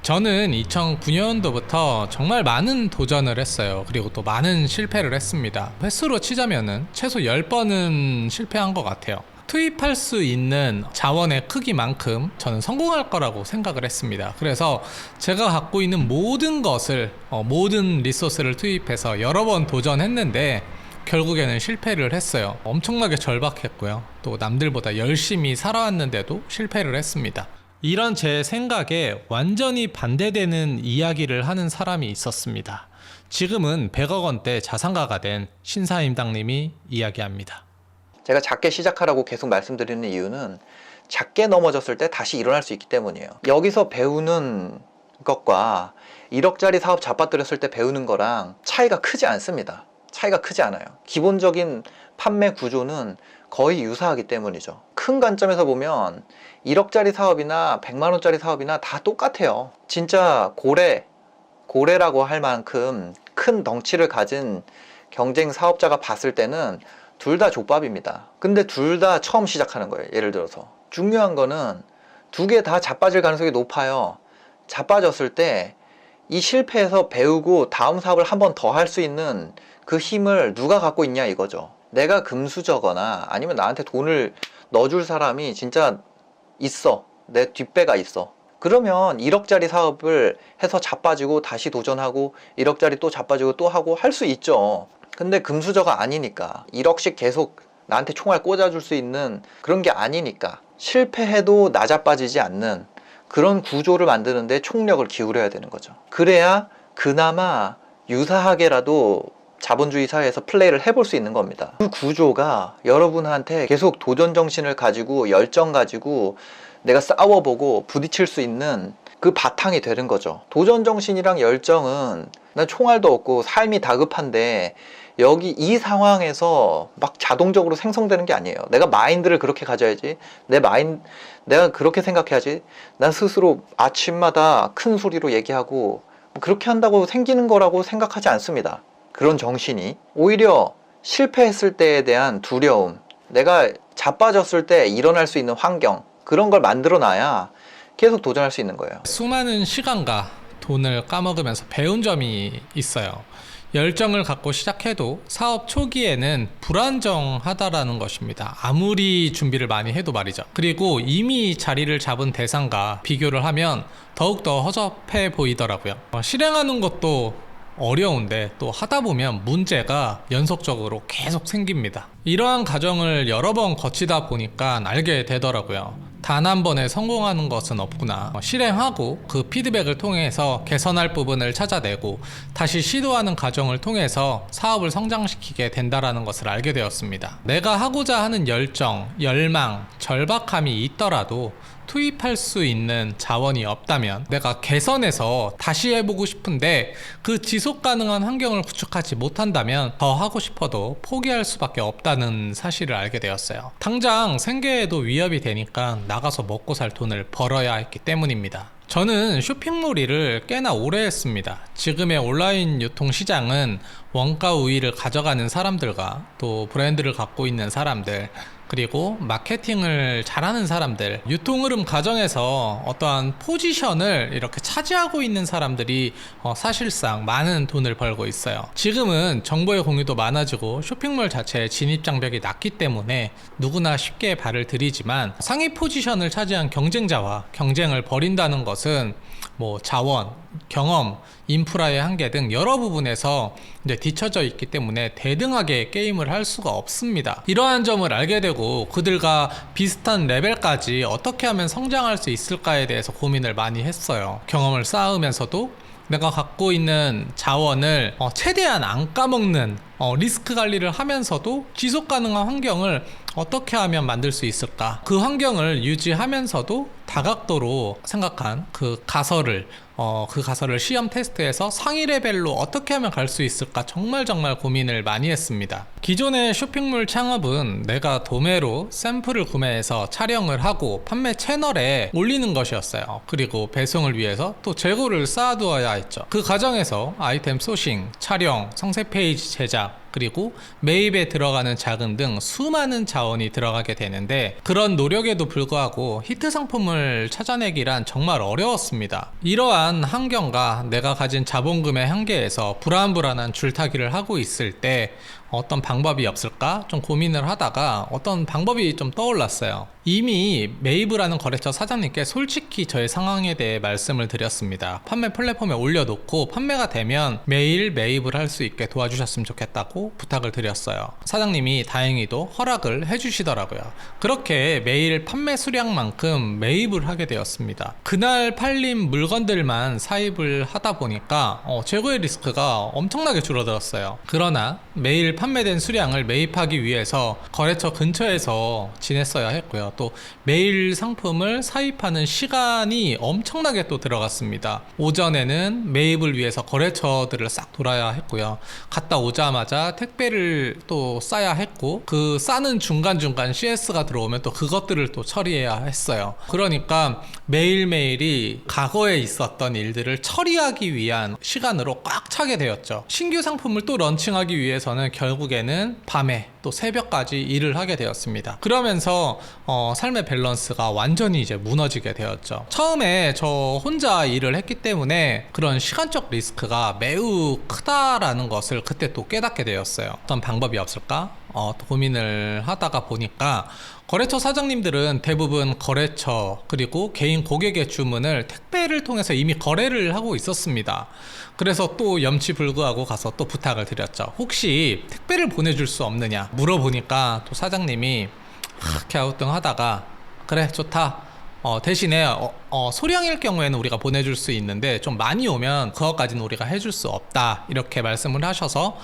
저는 2009년도부터 정말 많은 도전을 했어요. 그리고 또 많은 실패를 했습니다. 횟수로 치자면은 최소 10번은 실패한 것 같아요. 투입할 수 있는 자원의 크기만큼 저는 성공할 거라고 생각을 했습니다. 그래서 제가 갖고 있는 모든 것을 모든 리소스를 투입해서 여러 번 도전했는데 결국에는 실패를 했어요. 엄청나게 절박했고요. 또 남들보다 열심히 살아왔는데도 실패를 했습니다. 이런 제 생각에 완전히 반대되는 이야기를 하는 사람이 있었습니다. 지금은 100억 원대 자산가가 된 신사임당님이 이야기합니다. 제가 작게 시작하라고 계속 말씀드리는 이유는 작게 넘어졌을 때 다시 일어날 수 있기 때문이에요. 여기서 배우는 것과 1억짜리 사업 잡아들였을 때 배우는 거랑 차이가 크지 않습니다. 차이가 크지 않아요. 기본적인 판매 구조는 거의 유사하기 때문이죠. 큰 관점에서 보면 1억짜리 사업이나 100만 원짜리 사업이나 다 똑같아요. 진짜 고래라고 할 만큼 큰 덩치를 가진 경쟁 사업자가 봤을 때는 둘 다 족밥입니다. 근데 둘 다 처음 시작하는 거예요. 예를 들어서 중요한 거는 두 개 다 자빠질 가능성이 높아요. 자빠졌을 때 이 실패에서 배우고 다음 사업을 한 번 더 할 수 있는 그 힘을 누가 갖고 있냐 이거죠. 내가 금수저거나 아니면 나한테 돈을 넣어줄 사람이 진짜 있어. 내 뒷배가 있어. 그러면 1억짜리 사업을 해서 자빠지고 다시 도전하고 1억짜리 또 자빠지고 또 하고 할 수 있죠. 근데 금수저가 아니니까 1억씩 계속 나한테 총알 꽂아줄 수 있는 그런 게 아니니까 실패해도 나자빠지지 않는 그런 구조를 만드는데 총력을 기울여야 되는 거죠. 그래야 그나마 유사하게라도 자본주의 사회에서 플레이를 해볼 수 있는 겁니다. 그 구조가 여러분한테 계속 도전 정신을 가지고 열정 가지고 내가 싸워보고 부딪힐 수 있는 그 바탕이 되는 거죠. 도전 정신이랑 열정은 난 총알도 없고 삶이 다급한데 여기 이 상황에서 막 자동적으로 생성되는 게 아니에요. 내가 마인드를 그렇게 가져야지. 내가 그렇게 생각해야지. 난 스스로 아침마다 큰 소리로 얘기하고 그렇게 한다고 생기는 거라고 생각하지 않습니다. 그런 정신이 오히려 실패했을 때에 대한 두려움, 내가 자빠졌을 때 일어날 수 있는 환경, 그런 걸 만들어 놔야 계속 도전할 수 있는 거예요. 수많은 시간과 돈을 까먹으면서 배운 점이 있어요. 열정을 갖고 시작해도 사업 초기에는 불안정하다라는 것입니다. 아무리 준비를 많이 해도 말이죠. 그리고 이미 자리를 잡은 대상과 비교를 하면 더욱더 허접해 보이더라고요. 실행하는 것도 어려운데 또 하다 보면 문제가 연속적으로 계속 생깁니다. 이러한 과정을 여러 번 거치다 보니까 알게 되더라고요. 단 한 번에 성공하는 것은 없구나. 실행하고 그 피드백을 통해서 개선할 부분을 찾아내고 다시 시도하는 과정을 통해서 사업을 성장시키게 된다는 것을 알게 되었습니다. 내가 하고자 하는 열정, 열망, 절박함이 있더라도 투입할 수 있는 자원이 없다면 내가 개선해서 다시 해보고 싶은데 그 지속 가능한 환경을 구축하지 못한다면 더 하고 싶어도 포기할 수밖에 없다는 사실을 알게 되었어요. 당장 생계에도 위협이 되니까 나가서 먹고 살 돈을 벌어야 했기 때문입니다. 저는 쇼핑몰 일을 꽤나 오래 했습니다. 지금의 온라인 유통 시장은 원가 우위를 가져가는 사람들과 또 브랜드를 갖고 있는 사람들, 그리고 마케팅을 잘하는 사람들, 유통 흐름 과정에서 어떠한 포지션을 이렇게 차지하고 있는 사람들이 사실상 많은 돈을 벌고 있어요. 지금은 정보의 공유도 많아지고 쇼핑몰 자체의 진입 장벽이 낮기 때문에 누구나 쉽게 발을 들이지만 상위 포지션을 차지한 경쟁자와 경쟁을 벌인다는 것은 자원, 경험, 인프라의 한계 등 여러 부분에서 이제 뒤처져 있기 때문에 대등하게 게임을 할 수가 없습니다. 이러한 점을 알게 되고 그들과 비슷한 레벨까지 어떻게 하면 성장할 수 있을까에 대해서 고민을 많이 했어요. 경험을 쌓으면서도 내가 갖고 있는 자원을 최대한 안 까먹는 리스크 관리를 하면서도 지속 가능한 환경을 어떻게 하면 만들 수 있을까? 그 환경을 유지하면서도 다각도로 생각한 그 가설을 시험 테스트에서 상위 레벨로 어떻게 하면 갈 수 있을까 정말 고민을 많이 했습니다. 기존의 쇼핑몰 창업은 내가 도매로 샘플을 구매해서 촬영을 하고 판매 채널에 올리는 것이었어요. 그리고 배송을 위해서 또 재고를 쌓아두어야 했죠. 그 과정에서 아이템 소싱, 촬영, 상세 페이지 제작, 그리고 매입에 들어가는 자금 등 수많은 자원이 들어가게 되는데 그런 노력에도 불구하고 히트 상품을 이점을 찾아내기란 정말 어려웠습니다. 이러한 환경과 내가 가진 자본금의 한계에서 불안불안한 줄타기를 하고 있을 때 어떤 방법이 없을까 좀 고민을 하다가 어떤 방법이 좀 떠올랐어요. 이미 메이브라는 거래처 사장님께 솔직히 저의 상황에 대해 말씀을 드렸습니다. 판매 플랫폼에 올려놓고 판매가 되면 매일 매입을 할 수 있게 도와주셨으면 좋겠다고 부탁을 드렸어요. 사장님이 다행히도 허락을 해주시더라고요. 그렇게 매일 판매 수량만큼 매입을 하게 되었습니다. 그날 팔린 물건들만 사입을 하다 보니까 재고의 리스크가 엄청나게 줄어들었어요. 그러나 매일 판매된 수량을 매입하기 위해서 거래처 근처에서 지냈어야 했고요. 또 매일 상품을 사입하는 시간이 엄청나게 또 들어갔습니다. 오전에는 매입을 위해서 거래처들을 싹 돌아야 했고요. 갔다 오자마자 택배를 또 싸야 했고, 그 싸는 중간중간 CS가 들어오면 또 그것들을 또 처리해야 했어요. 그러니까 매일매일이 과거에 있었던 일들을 처리하기 위한 시간으로 꽉 차게 되었죠. 신규 상품을 또 런칭하기 위해서는 결국에는 밤에 또 새벽까지 일을 하게 되었습니다. 그러면서 삶의 밸런스가 완전히 이제 무너지게 되었죠. 처음에 저 혼자 일을 했기 때문에 그런 시간적 리스크가 매우 크다라는 것을 그때 또 깨닫게 되었어요. 어떤 방법이 없을까? 또 고민을 하다가 보니까 거래처 사장님들은 대부분 거래처 그리고 개인 고객의 주문을 택배를 통해서 이미 거래를 하고 있었습니다. 그래서 또 염치불구하고 가서 또 부탁을 드렸죠. 혹시 택배를 보내줄 수 없느냐 물어보니까 또 사장님이 갸우뚱하다가 그래 좋다. 대신에 소량일 경우에는 우리가 보내줄 수 있는데 좀 많이 오면 그것까지는 우리가 해줄 수 없다 이렇게 말씀을 하셔서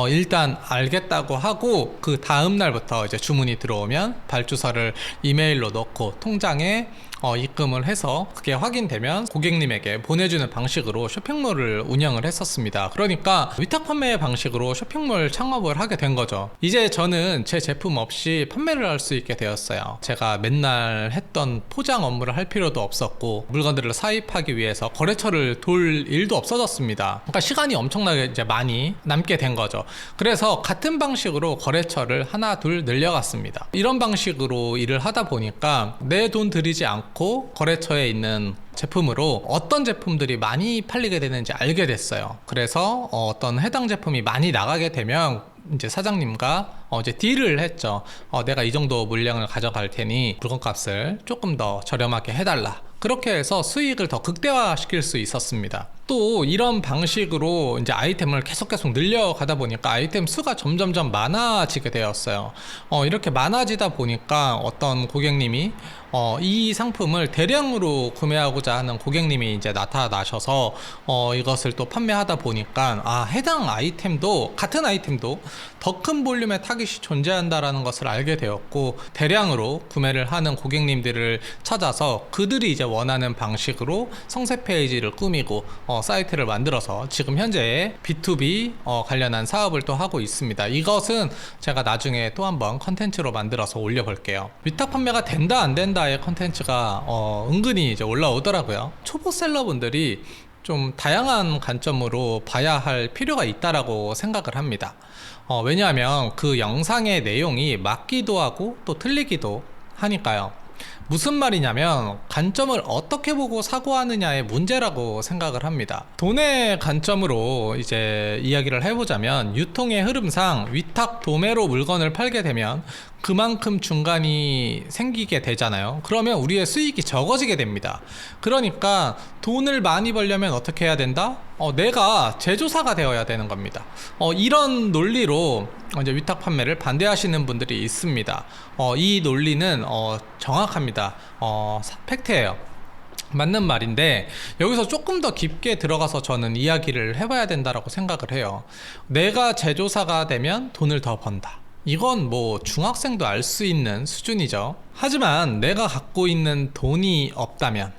일단 알겠다고 하고 그 다음 날부터 이제 주문이 들어오면 발주서를 이메일로 넣고 통장에 입금을 해서 그게 확인되면 고객님에게 보내주는 방식으로 쇼핑몰을 운영을 했었습니다. 그러니까 위탁 판매 방식으로 쇼핑몰 창업을 하게 된 거죠. 이제 저는 제 제품 없이 판매를 할 수 있게 되었어요. 제가 맨날 했던 포장 업무를 할 필요도 없었고 물건들을 사입하기 위해서 거래처를 돌 일도 없어졌습니다. 그러니까 시간이 엄청나게 이제 많이 남게 된 거죠. 그래서 같은 방식으로 거래처를 하나 둘 늘려갔습니다. 이런 방식으로 일을 하다 보니까 내 돈 들이지 않고 거래처에 있는 제품으로 어떤 제품들이 많이 팔리게 되는지 알게 됐어요. 그래서 어떤 해당 제품이 많이 나가게 되면 이제 사장님과 이제 딜을 했죠. 내가 이 정도 물량을 가져갈 테니 물건값을 조금 더 저렴하게 해달라. 그렇게 해서 수익을 더 극대화시킬 수 있었습니다. 또 이런 방식으로 이제 아이템을 계속 늘려가다 보니까 아이템 수가 점점점 많아지게 되었어요. 이렇게 많아지다 보니까 어떤 고객님이 이 상품을 대량으로 구매하고자 하는 고객님이 이제 나타나셔서 이것을 또 판매하다 보니까 해당 아이템도 같은 아이템도 더 큰 볼륨의 타깃이 존재한다라는 것을 알게 되었고, 대량으로 구매를 하는 고객님들을 찾아서 그들이 이제 원하는 방식으로 성세 페이지를 꾸미고 사이트를 만들어서 지금 현재 B2B 관련한 사업을 또 하고 있습니다. 이것은 제가 나중에 또 한번 컨텐츠로 만들어서 올려볼게요. 위탁 판매가 된다 안 된다의 컨텐츠가 은근히 이제 올라오더라고요. 초보 셀러분들이 좀 다양한 관점으로 봐야 할 필요가 있다라고 생각을 합니다. 왜냐하면 그 영상의 내용이 맞기도 하고 또 틀리기도 하니까요. 무슨 말이냐면 관점을 어떻게 보고 사고하느냐의 문제라고 생각을 합니다. 돈의 관점으로 이제 이야기를 해보자면 유통의 흐름상 위탁 도매로 물건을 팔게 되면 그만큼 중간이 생기게 되잖아요. 그러면 우리의 수익이 적어지게 됩니다. 그러니까 돈을 많이 벌려면 어떻게 해야 된다? 내가 제조사가 되어야 되는 겁니다. 이런 논리로 이제 위탁 판매를 반대하시는 분들이 있습니다. 이 논리는 정확합니다. 팩트예요. 맞는 말인데 여기서 조금 더 깊게 들어가서 저는 이야기를 해봐야 된다라고 생각을 해요. 내가 제조사가 되면 돈을 더 번다. 이건 뭐 중학생도 알 수 있는 수준이죠. 하지만 내가 갖고 있는 돈이 없다면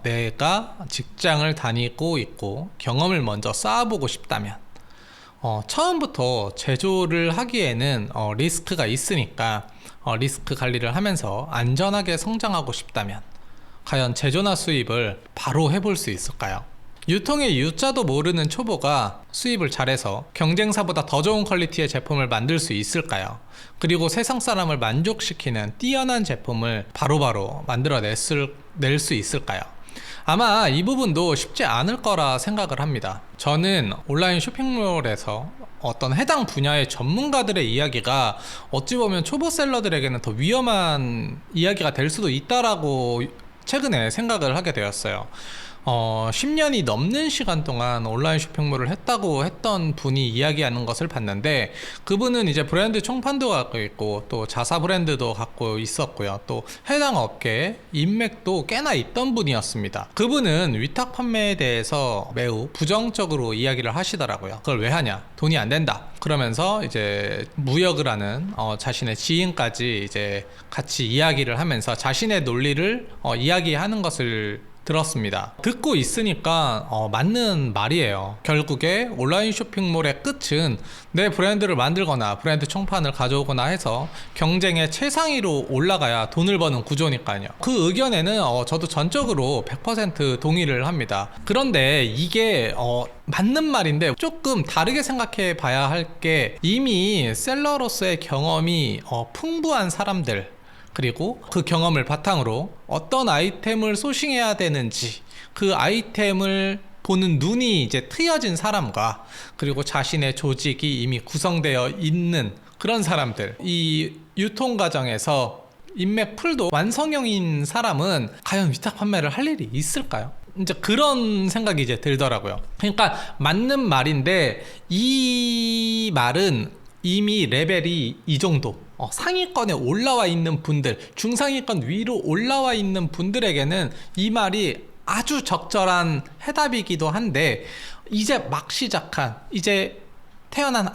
내가 직장을 다니고 있고 경험을 먼저 쌓아보고 싶다면 처음부터 제조를 하기에는 리스크가 있으니까 리스크 관리를 하면서 안전하게 성장하고 싶다면 과연 제조나 수입을 바로 해볼 수 있을까요? 유통의 U자도 모르는 초보가 수입을 잘해서 경쟁사보다 더 좋은 퀄리티의 제품을 만들 수 있을까요? 그리고 세상 사람을 만족시키는 뛰어난 제품을 바로바로 만들어낼 수 있을까요? 아마 이 부분도 쉽지 않을 거라 생각을 합니다. 저는 온라인 쇼핑몰에서 어떤 해당 분야의 전문가들의 이야기가 어찌 보면 초보 셀러들에게는 더 위험한 이야기가 될 수도 있다라고 최근에 생각을 하게 되었어요. 10년이 넘는 시간 동안 온라인 쇼핑몰을 했다고 했던 분이 이야기하는 것을 봤는데, 그분은 이제 브랜드 총판도 갖고 있고 또 자사 브랜드도 갖고 있었고요. 또 해당 업계에 인맥도 꽤나 있던 분이었습니다. 그분은 위탁 판매에 대해서 매우 부정적으로 이야기를 하시더라고요. 그걸 왜 하냐? 돈이 안 된다. 그러면서 이제 무역을 하는 자신의 지인까지 이제 같이 이야기를 하면서 자신의 논리를 이야기하는 것을 들었습니다. 듣고 있으니까 맞는 말이에요. 결국에 온라인 쇼핑몰의 끝은 내 브랜드를 만들거나 브랜드 총판을 가져오거나 해서 경쟁의 최상위로 올라가야 돈을 버는 구조니까요. 그 의견에는 저도 전적으로 100% 동의를 합니다. 그런데 이게 맞는 말인데 조금 다르게 생각해 봐야 할 게, 이미 셀러로서의 경험이 풍부한 사람들, 그리고 그 경험을 바탕으로 어떤 아이템을 소싱해야 되는지, 그 아이템을 보는 눈이 이제 트여진 사람과, 그리고 자신의 조직이 이미 구성되어 있는 그런 사람들, 이 유통 과정에서 인맥 풀도 완성형인 사람은 과연 위탁 판매를 할 일이 있을까요? 이제 그런 생각이 이제 들더라고요. 그러니까 맞는 말인데, 이 말은 이미 레벨이 이 정도, 상위권에 올라와 있는 분들, 중상위권 위로 올라와 있는 분들에게는 이 말이 아주 적절한 해답이기도 한데, 이제 막 시작한, 이제 태어난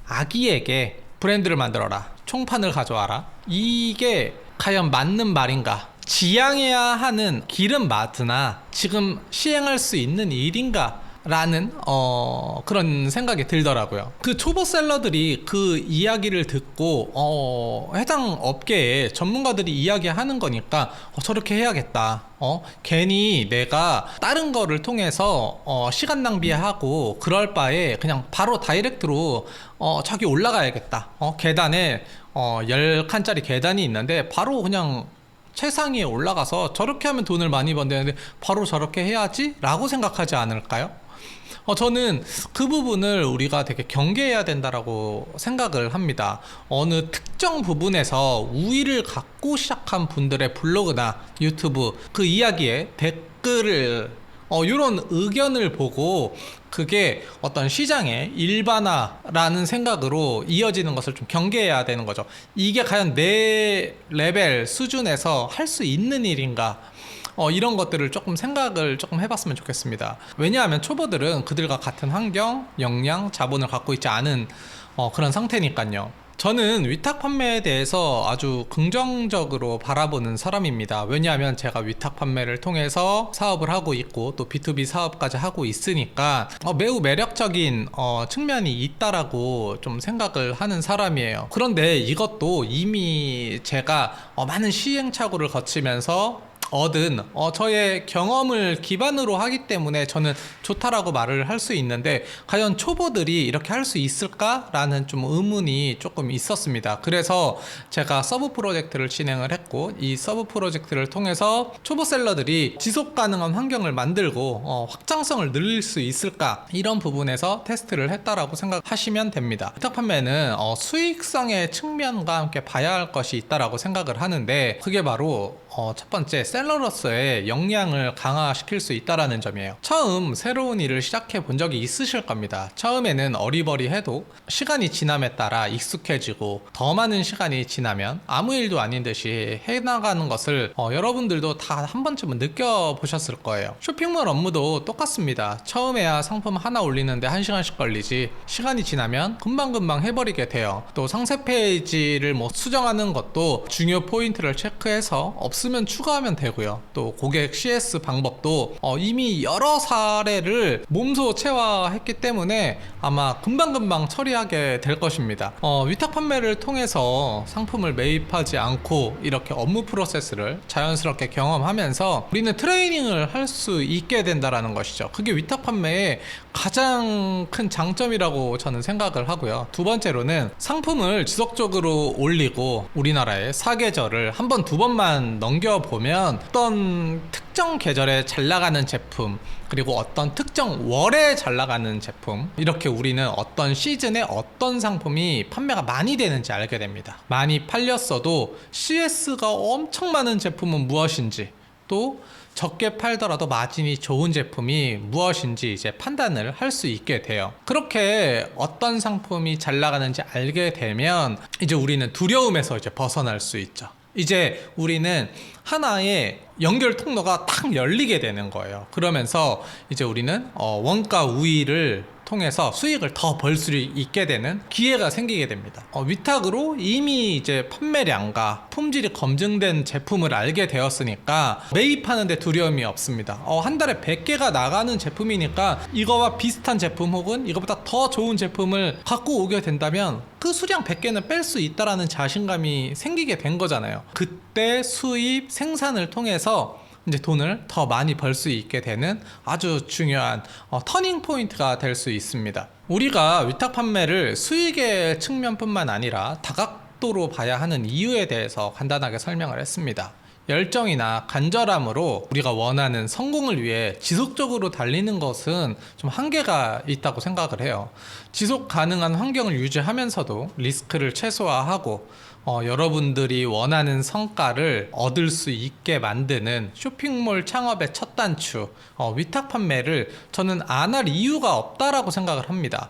아기에게 브랜드를 만들어라, 총판을 가져와라, 이게 과연 맞는 말인가? 지향해야 하는 길은 맞으나 지금 시행할 수 있는 일인가? 라는 그런 생각이 들더라고요. 그 초보 셀러들이 그 이야기를 듣고 해당 업계의 전문가들이 이야기하는 거니까 저렇게 해야겠다. 괜히 내가 다른 거를 통해서 시간 낭비하고 그럴 바에 그냥 바로 다이렉트로 저기 올라가야겠다. 계단에 10칸짜리 계단이 있는데 바로 그냥 최상위에 올라가서 저렇게 하면 돈을 많이 번다는데 바로 저렇게 해야지? 라고 생각하지 않을까요? 저는 그 부분을 우리가 되게 경계해야 된다라고 생각을 합니다. 어느 특정 부분에서 우위를 갖고 시작한 분들의 블로그나 유튜브 그 이야기에 댓글을 이런 의견을 보고 그게 어떤 시장의 일반화라는 생각으로 이어지는 것을 좀 경계해야 되는 거죠. 이게 과연 내 레벨 수준에서 할 수 있는 일인가? 이런 것들을 조금 생각을 조금 해봤으면 좋겠습니다. 왜냐하면 초보들은 그들과 같은 환경, 역량, 자본을 갖고 있지 않은 그런 상태니까요. 저는 위탁 판매에 대해서 아주 긍정적으로 바라보는 사람입니다. 왜냐하면 제가 위탁 판매를 통해서 사업을 하고 있고 또 B2B 사업까지 하고 있으니까 매우 매력적인 측면이 있다라고 좀 생각을 하는 사람이에요. 그런데 이것도 이미 제가 많은 시행착오를 거치면서 얻은 저의 경험을 기반으로 하기 때문에 저는 좋다라고 말을 할 수 있는데, 과연 초보들이 이렇게 할 수 있을까라는 좀 의문이 조금 있었습니다. 그래서 제가 서브 프로젝트를 진행을 했고, 이 서브 프로젝트를 통해서 초보 셀러들이 지속 가능한 환경을 만들고 확장성을 늘릴 수 있을까, 이런 부분에서 테스트를 했다라고 생각하시면 됩니다. 위탁 판매는 수익성의 측면과 함께 봐야 할 것이 있다라고 생각을 하는데, 그게 바로 첫 번째, 셀러로서의 역량을 강화시킬 수 있다라는 점이에요. 처음 새로운 일을 시작해 본 적이 있으실 겁니다. 처음에는 어리버리해도 시간이 지남에 따라 익숙해지고 더 많은 시간이 지나면 아무 일도 아닌 듯이 해나가는 것을 여러분들도 다 한 번쯤은 느껴보셨을 거예요. 쇼핑몰 업무도 똑같습니다. 처음에야 상품 하나 올리는데 1시간씩 걸리지, 시간이 지나면 금방금방 해버리게 돼요. 또 상세 페이지를 수정하는 것도 중요 포인트를 체크해서 없으면 추가하면 되고, 되고요. 또 고객 CS 방법도 이미 여러 사례를 몸소 체화했기 때문에 아마 금방금방 처리하게 될 것입니다. 위탁 판매를 통해서 상품을 매입하지 않고 이렇게 업무 프로세스를 자연스럽게 경험하면서 우리는 트레이닝을 할 수 있게 된다라는 것이죠. 그게 위탁 판매의 가장 큰 장점이라고 저는 생각을 하고요. 두 번째로는 상품을 지속적으로 올리고 우리나라의 사계절을 한 번, 두 번만 넘겨보면 어떤 특정 계절에 잘 나가는 제품, 그리고 어떤 특정 월에 잘 나가는 제품, 이렇게 우리는 어떤 시즌에 어떤 상품이 판매가 많이 되는지 알게 됩니다. 많이 팔렸어도 CS가 엄청 많은 제품은 무엇인지, 또 적게 팔더라도 마진이 좋은 제품이 무엇인지 이제 판단을 할 수 있게 돼요. 그렇게 어떤 상품이 잘 나가는지 알게 되면 이제 우리는 두려움에서 이제 벗어날 수 있죠. 이제 우리는 하나의 연결 통로가 딱 열리게 되는 거예요. 그러면서 이제 우리는 원가 우위를 통해서 수익을 더 벌 수 있게 되는 기회가 생기게 됩니다. 위탁으로 이미 이제 판매량과 품질이 검증된 제품을 알게 되었으니까 매입하는데 두려움이 없습니다. 한 달에 100개가 나가는 제품이니까 이거와 비슷한 제품 혹은 이거보다 더 좋은 제품을 갖고 오게 된다면 그 수량 100개는 뺄 수 있다라는 자신감이 생기게 된 거잖아요. 그때 수입 생산을 통해서 이제 돈을 더 많이 벌 수 있게 되는 아주 중요한 터닝 포인트가 될 수 있습니다. 우리가 위탁 판매를 수익의 측면뿐만 아니라 다각도로 봐야 하는 이유에 대해서 간단하게 설명을 했습니다. 열정이나 간절함으로 우리가 원하는 성공을 위해 지속적으로 달리는 것은 좀 한계가 있다고 생각을 해요. 지속 가능한 환경을 유지하면서도 리스크를 최소화하고 여러분들이 원하는 성과를 얻을 수 있게 만드는 쇼핑몰 창업의 첫 단추, 위탁 판매를 저는 안 할 이유가 없다라고 생각을 합니다.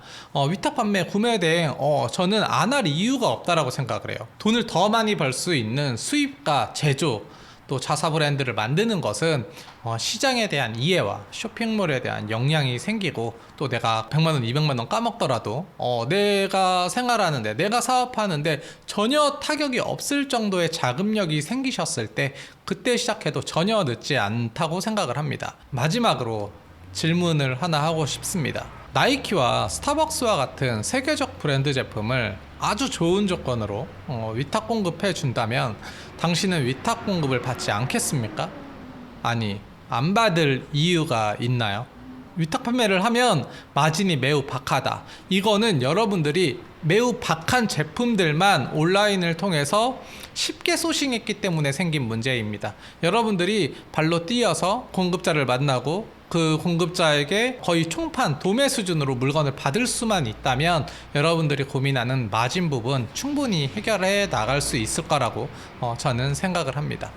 위탁 판매 구매 대행 저는 안 할 이유가 없다라고 생각을 해요. 돈을 더 많이 벌 수 있는 수입과 제조, 또 자사 브랜드를 만드는 것은 시장에 대한 이해와 쇼핑몰에 대한 역량이 생기고, 또 내가 100만원, 200만원 까먹더라도 내가 생활하는데, 내가 사업하는데 전혀 타격이 없을 정도의 자금력이 생기셨을 때 그때 시작해도 전혀 늦지 않다고 생각을 합니다. 마지막으로 질문을 하나 하고 싶습니다. 나이키와 스타벅스와 같은 세계적 브랜드 제품을 아주 좋은 조건으로 위탁 공급해 준다면 당신은 위탁 공급을 받지 않겠습니까? 아니, 안 받을 이유가 있나요? 위탁 판매를 하면 마진이 매우 박하다. 이거는 여러분들이 매우 박한 제품들만 온라인을 통해서 쉽게 소싱했기 때문에 생긴 문제입니다. 여러분들이 발로 뛰어서 공급자를 만나고 그 공급자에게 거의 총판 도매 수준으로 물건을 받을 수만 있다면 여러분들이 고민하는 마진 부분 충분히 해결해 나갈 수 있을 거라고 저는 생각을 합니다.